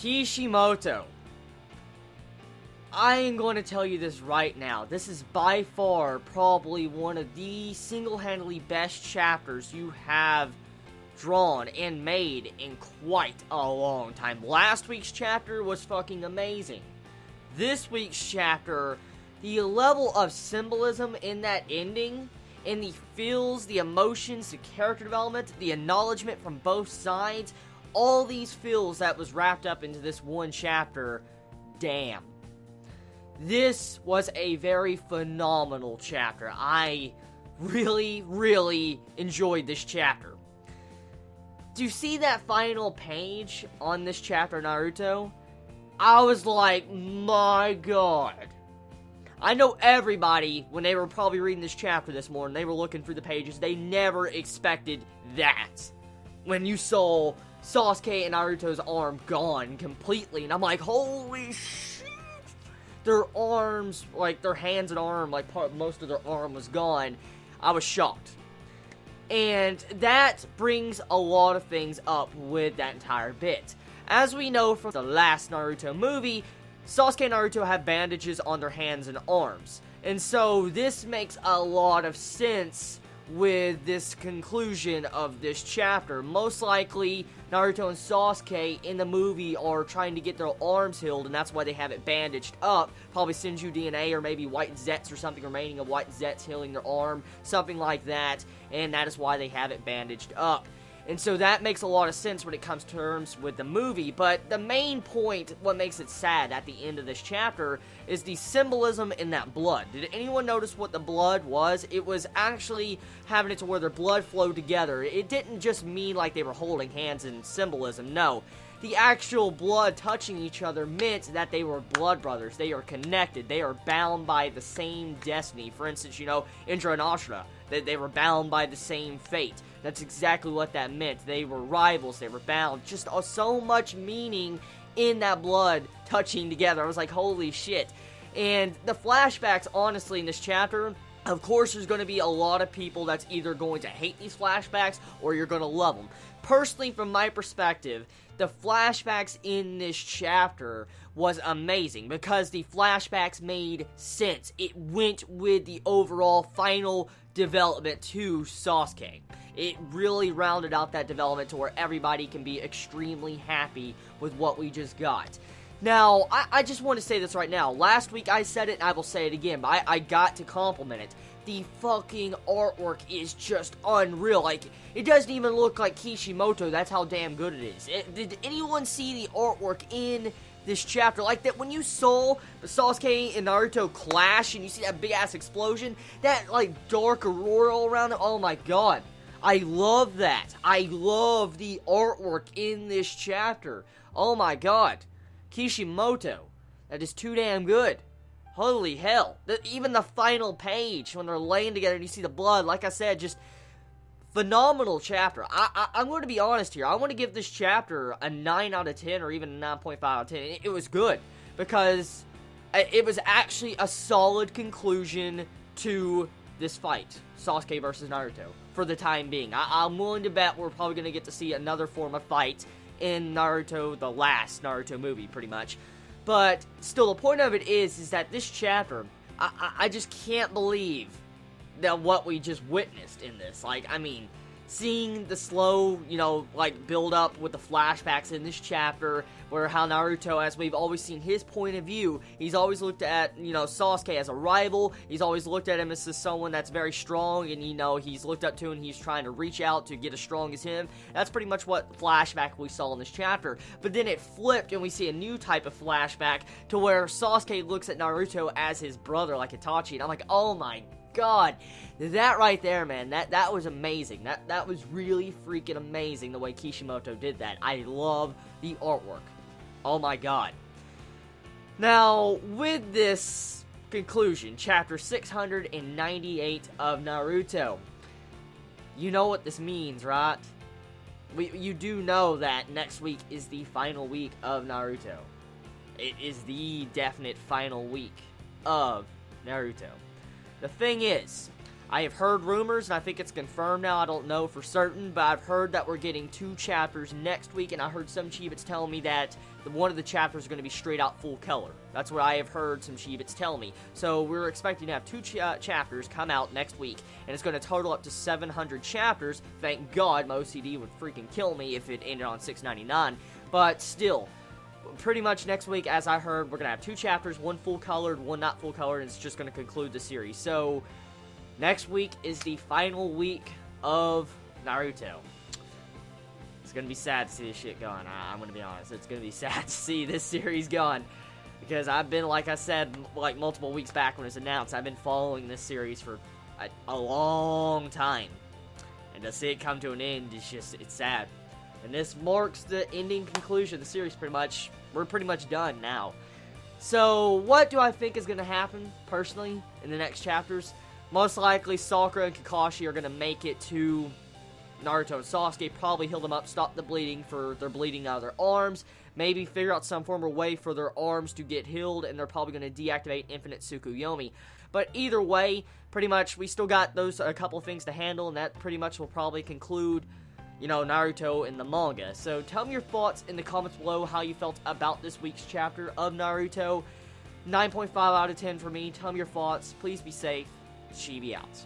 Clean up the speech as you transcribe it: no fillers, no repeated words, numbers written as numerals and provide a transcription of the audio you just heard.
Kishimoto. I am going to tell you this right now. This is by far probably one of the single-handedly best chapters you have drawn and made in quite a long time. Last week's chapter was fucking amazing. This week's chapter, the level of symbolism in that ending, and the feels, the emotions, the character development, the acknowledgement from both sides, all these feels that was wrapped up into this one chapter, damn. This was a very phenomenal chapter. I really, really enjoyed this chapter. To see that final page on this chapter, Naruto, I was like, my god. I know everybody, when they were probably reading this chapter this morning, they were looking through the pages, they never expected that. When you saw Sasuke and Naruto's arm gone completely, and I'm like, holy shit. Their arms, like their hands and arm, like most of their arm was gone. I was shocked. And that brings a lot of things up with that entire bit. As we know from the last Naruto movie, Sasuke and Naruto have bandages on their hands and arms. And so this makes a lot of sense with this conclusion of this chapter. Most likely, Naruto and Sasuke in the movie are trying to get their arms healed, and that's why they have it bandaged up. Probably Senju DNA or maybe white Zets or something remaining of white Zets healing their arm, something like that, and that is why they have it bandaged up. And so that makes a lot of sense when it comes to terms with the movie, but the main point, what makes it sad at the end of this chapter, is the symbolism in that blood. Did anyone notice what the blood was? It was actually having it to where their blood flowed together. It didn't just mean like they were holding hands in symbolism, no. The actual blood touching each other meant that they were blood brothers. They are connected. They are bound by the same destiny. For instance, you know, Indra and Ashura, they were bound by the same fate. That's exactly what that meant. They were rivals. They were bound. Just so much meaning in that blood touching together. I was like, holy shit. And the flashbacks, honestly, in this chapter, of course, there's going to be a lot of people that's either going to hate these flashbacks or you're going to love them. Personally, from my perspective, the flashbacks in this chapter was amazing because the flashbacks made sense. It went with the overall final development to Sasuke. It really rounded out that development to where everybody can be extremely happy with what we just got. Now, I just want to say this right now. Last week I said it and I will say it again, but I got to compliment it. The fucking artwork is just unreal. Like, it doesn't even look like Kishimoto. That's how damn good it is. Did anyone see the artwork in this chapter? Like that when you saw Sasuke and Naruto clash and you see that big ass explosion, that like dark aurora around it, oh my god. I love that. I love the artwork in this chapter. Oh my god. Kishimoto. That is too damn good. Holy hell. Even the final page, when they're laying together and you see the blood, like I said, just phenomenal chapter. I'm going to be honest here. I want to give this chapter a 9 out of 10 or even a 9.5 out of 10. It was good because it was actually a solid conclusion to this fight. Sasuke versus Naruto. For the time being. I'm willing to bet we're probably going to get to see another form of fight in Naruto, the last Naruto movie, pretty much. But still, the point of it is that this chapter, I just can't believe that what we just witnessed in this. Like, I mean, seeing the slow, you know, like, build up with the flashbacks in this chapter, where how Naruto, as we've always seen his point of view, he's always looked at, you know, Sasuke as a rival, he's always looked at him as someone that's very strong, and, you know, he's looked up to and he's trying to reach out to get as strong as him. That's pretty much what flashback we saw in this chapter. But then it flipped, and we see a new type of flashback, to where Sasuke looks at Naruto as his brother, like Itachi, and I'm like, oh my god, that right there, man, that was amazing. That was really freaking amazing the way Kishimoto did that. I love the artwork. Oh my god. Now, with this conclusion, chapter 698 of Naruto, you know what this means, right? You do know that next week is the final week of Naruto. It is the definite final week of Naruto. The thing is, I have heard rumors, and I think it's confirmed now, I don't know for certain, but I've heard that we're getting 2 chapters next week, and I heard some Chibits telling me that one of the chapters is going to be straight out full color. That's what I have heard some Shibits tell me. So we're expecting to have 2 chapters come out next week, and it's going to total up to 700 chapters. Thank God, my OCD would freaking kill me if it ended on 699. But still, pretty much next week, as I heard, we're going to have 2 chapters, one full colored, one not full colored, and it's just going to conclude the series. So next week is the final week of Naruto. It's going to be sad to see this shit gone. I'm going to be honest. It's going to be sad to see this series gone. Because I've been, like I said, like multiple weeks back when it was announced, I've been following this series for a long time. And to see it come to an end, it's sad. And this marks the ending conclusion of the series pretty much. We're pretty much done now. So, what do I think is going to happen, personally, in the next chapters? Most likely, Sakura and Kakashi are going to make it to Naruto and Sasuke, probably heal them up, stop the bleeding for their bleeding out of their arms, maybe figure out some form of way for their arms to get healed, and they're probably going to deactivate Infinite Tsukuyomi. But either way, pretty much, we still got a couple things to handle, and that pretty much will probably conclude, you know, Naruto in the manga. So tell me your thoughts in the comments below, how you felt about this week's chapter of Naruto. 9.5 out of 10 for me. Tell me your thoughts. Please be safe. Chibi out.